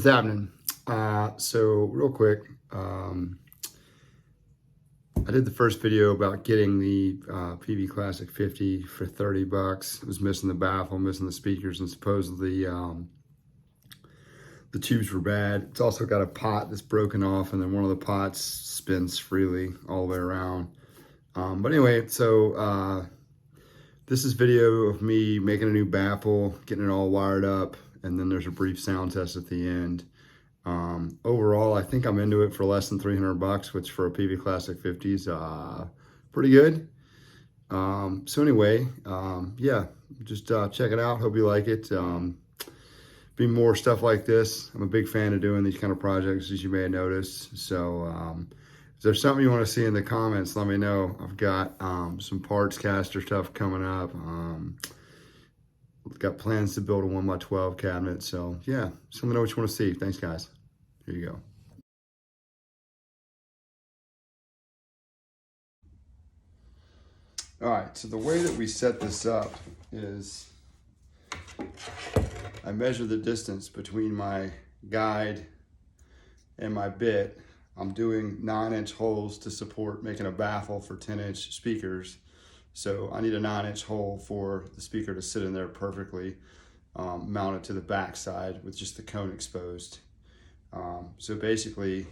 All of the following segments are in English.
What's happening? So real quick, I did the first video about getting the Peavey Classic 50 for 30 bucks. It was missing the baffle, missing the speakers, and supposedly the tubes were bad. It's also got a pot that's broken off, and then one of the pots spins freely all the way around. But anyway, so this is video of me making a new baffle, getting it all wired up, and then there's a brief sound test at the end. Overall, I think I'm into it for less than 300 bucks, which for a Peavey Classic 50 is pretty good. So anyway, yeah, just check it out. Hope you like it. Be more stuff like this. I'm a big fan of doing these kind of projects, as you may have noticed. So if there's something you want to see in the comments, let me know. I've got some parts caster stuff coming up. Got plans to build a 1x12 cabinet. So yeah, just let me know what you want to see. Thanks, guys. Here you go. All right, so the way that we set this up is I measure the distance between my guide and my bit. I'm doing 9-inch holes to support making a baffle for 10-inch speakers. So I need a 9-inch hole for the speaker to sit in there perfectly, mounted to the back side with just the cone exposed. So basically,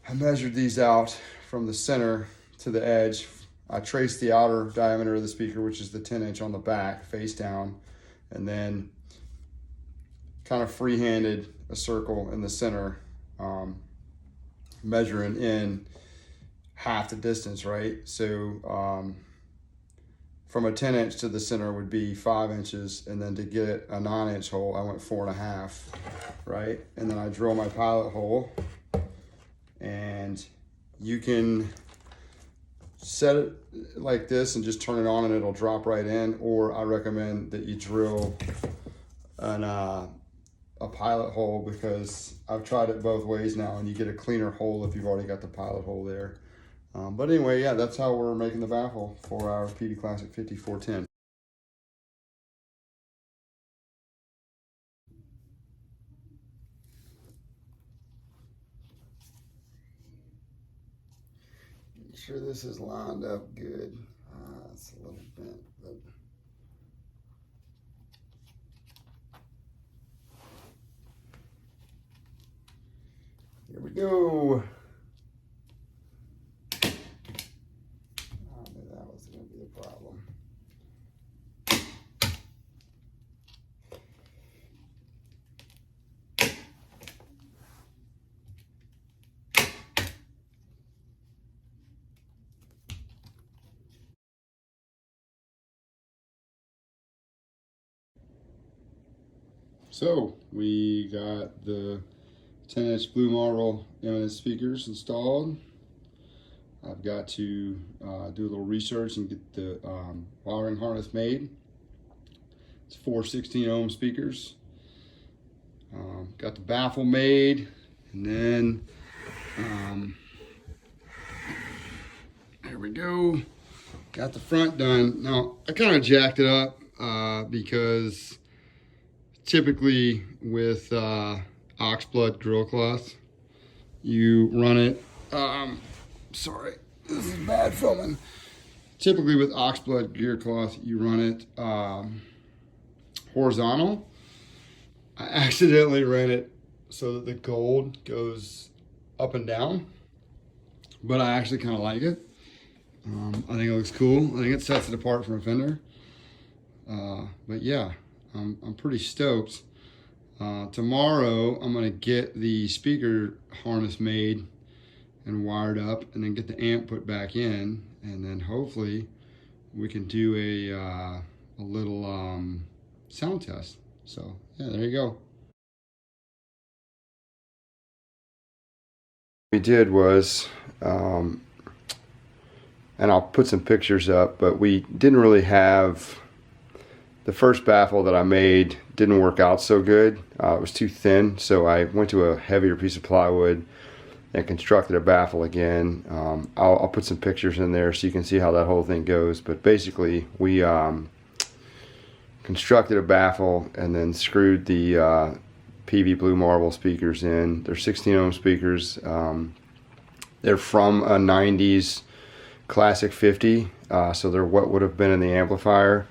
I measured these out from the center to the edge. I traced the outer diameter of the speaker, which is the 10-inch on the back, face down, and then kind of free-handed a circle in the center, measuring in half the distance, right? So from a 10-inch to the center would be 5 inches, and then to get a 9-inch hole, I went 4.5, right? And then I drill my pilot hole, and you can set it like this and just turn it on and it'll drop right in, or I recommend that you drill a pilot hole, because I've tried it both ways now and you get a cleaner hole if you've already got the pilot hole there. But anyway, yeah, that's how we're making the baffle for our Peavey Classic 5410. Make sure this is lined up good. It's a little bent, but here we go. I knew that was going to be the problem. So we got the 10-inch Blue Marble eminence speakers installed. I've got to do a little research and get the wiring harness made. It's 4 16-ohm speakers. Got the baffle made, and then there we go. Got the front done. Now I kind of jacked it up because typically with oxblood grill cloth, you run it, sorry, this is bad filming. Typically with oxblood gear cloth, you run it horizontal. I accidentally ran it so that the gold goes up and down, but I actually kind of like it. I think it looks cool. I think it sets it apart from a Fender. But yeah, I'm pretty stoked. Tomorrow I'm gonna get the speaker harness made and wired up, and then get the amp put back in, and then hopefully we can do a little sound test. So yeah, there you go. What we did was, and I'll put some pictures up, but we didn't really have, the first baffle that I made didn't work out so good. It was too thin, so I went to a heavier piece of plywood and constructed a baffle again. I'll put some pictures in there so you can see how that whole thing goes. But basically, we constructed a baffle and then screwed the Peavey Blue Marble speakers in. They're 16 ohm speakers. They're from a 90s Classic 50, so they're what would have been in the amplifier.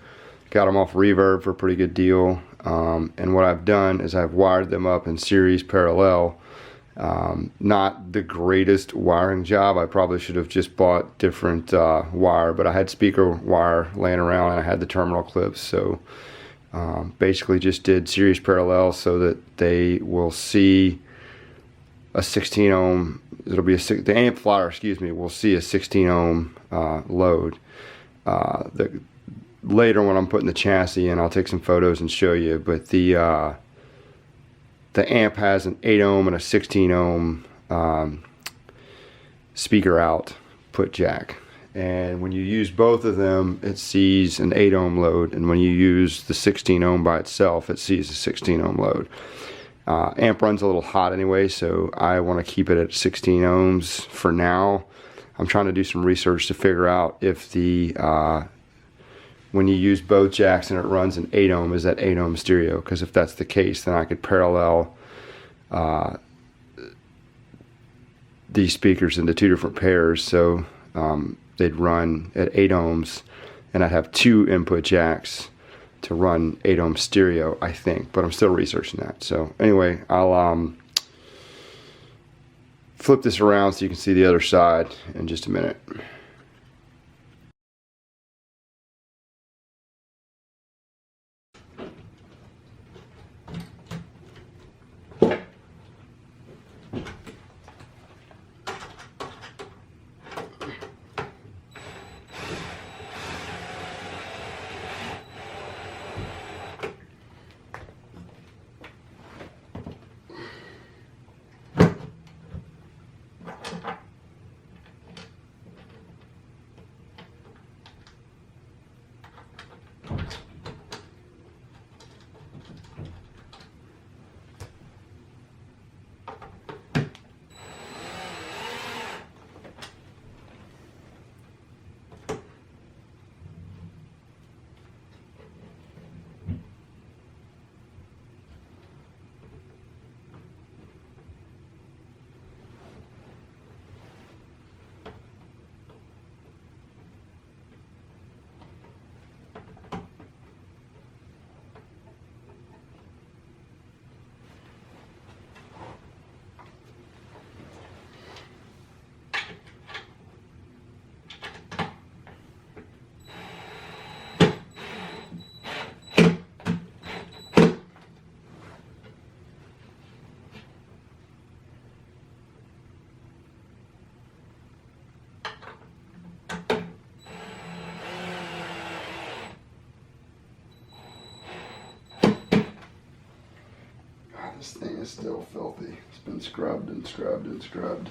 Got them off Reverb for a pretty good deal. And what I've done is I've wired them up in series parallel. Not the greatest wiring job. I probably should have just bought different wire, but I had speaker wire laying around and I had the terminal clips, so basically just did series parallel so that they will see a 16 ohm. It'll be the amplifier, excuse me, will see a 16 ohm load. Later when I'm putting the chassis in, I'll take some photos and show you, but the amp has an 8 ohm and a 16 ohm speaker output jack, and when you use both of them it sees an 8 ohm load, and when you use the 16 ohm by itself it sees a 16 ohm load. Amp runs a little hot anyway, so I want to keep it at 16 ohms for now. I'm trying to do some research to figure out if the when you use both jacks and it runs an 8 ohm, is that 8 ohm stereo? Because if that's the case, then I could parallel these speakers into two different pairs, so they'd run at 8 ohms, and I'd have two input jacks to run 8 ohm stereo, I think, but I'm still researching that. So anyway, I'll flip this around so you can see the other side in just a minute. This thing is still filthy. It's been scrubbed and scrubbed and scrubbed.